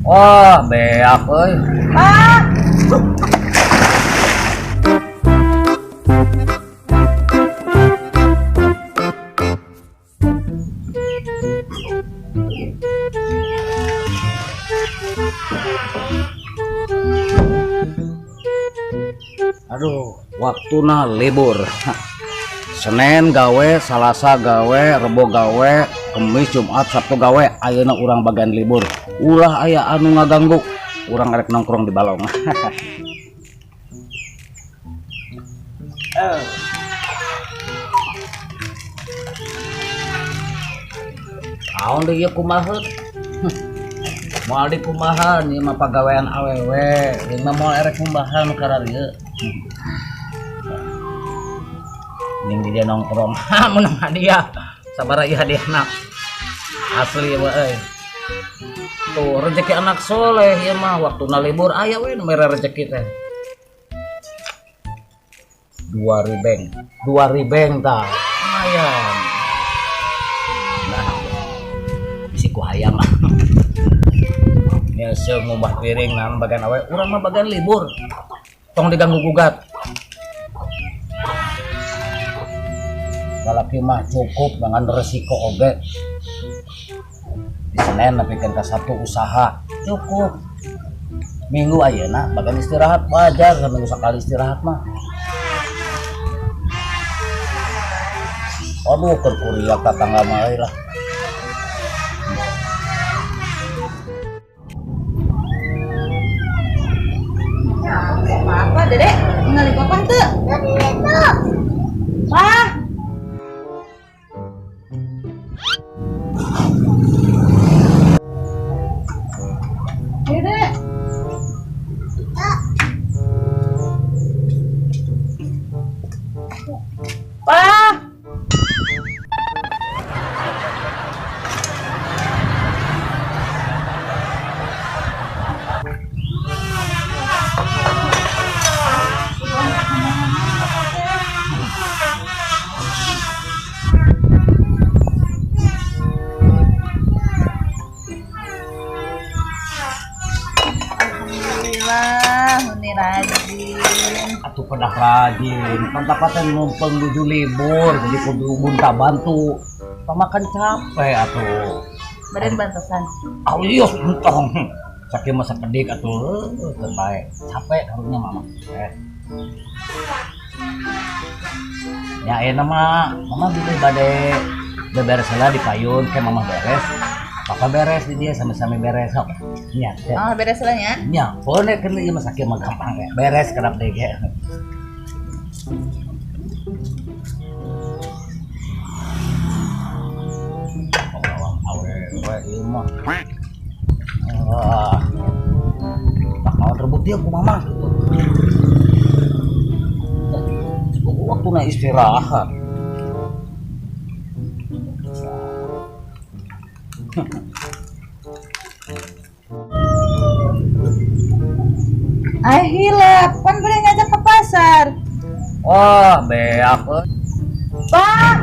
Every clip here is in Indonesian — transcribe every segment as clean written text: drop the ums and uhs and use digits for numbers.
Wah, beak euy. Ah, Aduh, waktuna libur. Senin gawe, Salasa gawe, Rebo gawe, Kemis, Jumat, Sabtu gawe. Ayeuna urang bagian libur. Ulah aya anu ngaganggu. Urang arek nongkrong di balong. Naon deui ieu kumaha? Moal dikumahan ieu mah pagawean awewe. Ieu mah moal erek kumbahan kararieu. Ning di dia nongkrong. Ha menang hadiah. Sabaraha ieu hadiahna. Asli mah euy. Tuh rezeki anak soleh ieu mah waktuna libur aya we nu mere rezeki teh. 2 ribeng tah. Lumayan. Nah, bisi ku hayang lah. Ya seung ngubah piring naon bagian awe, urang mah bagian libur. Tong diganggu gugat. Lalaki mah cukup dengan resiko oge. Di Senin nepikeun ka Sabtu usaha cukup. Minggu ayeuna bagian istirahat wajar, seminggu sekali istirahat mah. Aduh keur kuliah ka tangga mah lah. apa Dedek? Ningali papa teu? Wah, Dedek. Wah. Alhamdulillah, Huni rajin. Atuh pedah rajin, pantapaten numpang nuju libur, jadi kudu bunta bantu. Pamakan capek atuh. Badan bantasan. Alios entong. Sakieu mah sakedik atuh, teu bae. Capek karunya mama. Ya enak mama bilih bade beberes heula di payun ke mama beres. Papa beres di dia sama-sama beres sok. Nya. Oh, beres lah ya. Nya, pone kan ieu mah sakieu mah gampang ya. Beres kadap deui ge. Awe ieu mah. Wah. Tak mau terbukti aku mama. Waktu istirahat. Ay hilap, kan boleh ngajak ke pasar. Wah, beak euy. Pak.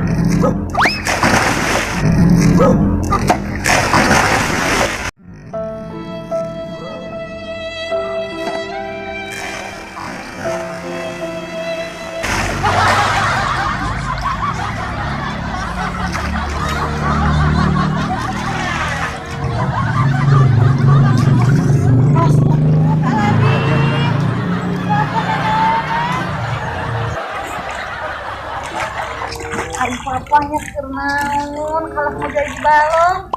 Ari papanya kenaon kalau mau jadi balong.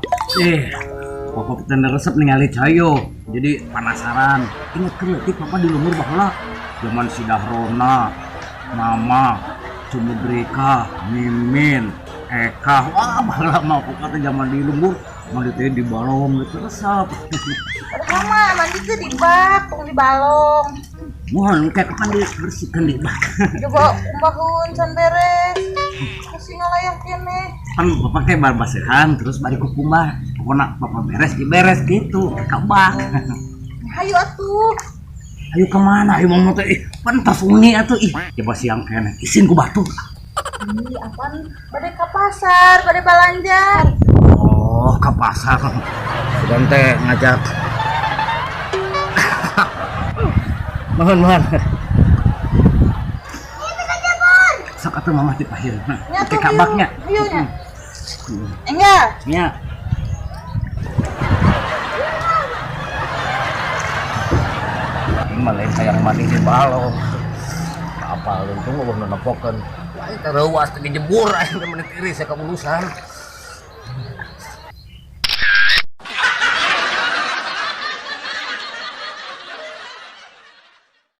Papa tenda resep ningali cayo. Jadi penasaran. Ingat ke leutik papa di lumur baheula. Zaman si Dahrona, Mama, Cumudrika, Mimin, Eka. Wah, baheula mah pokoknya zaman di lumur mandi teh di balong gitu resep. Padahal mah mandi tuh di bak, bukan di balong. Mohon kayak kapan dibersihkan di bak. Coba umbahun can beres. Masih ngalayak kene. Kan papa kayak barbasihan terus bari ku kumbah. Pokoknya papa beres beres gitu ke bak. Hayu atuh. Ayo kemana? Ayo mau teh pantas uni atuh ih. Coba siang kene isin ku batu. Ini apaan? Bade ke pasar, bade balanja. Oh, ke pasar. Sudah teh ngajak Mohon. Sok atuh mamah dipahir. Pakai kabaknya. Ayo nya. Enggak. Nya. Ini malah sayang mani di balong. Apa untung eueuh nepokeun. Lain tereuas teh dijebur aya menit iris ya kabulusan.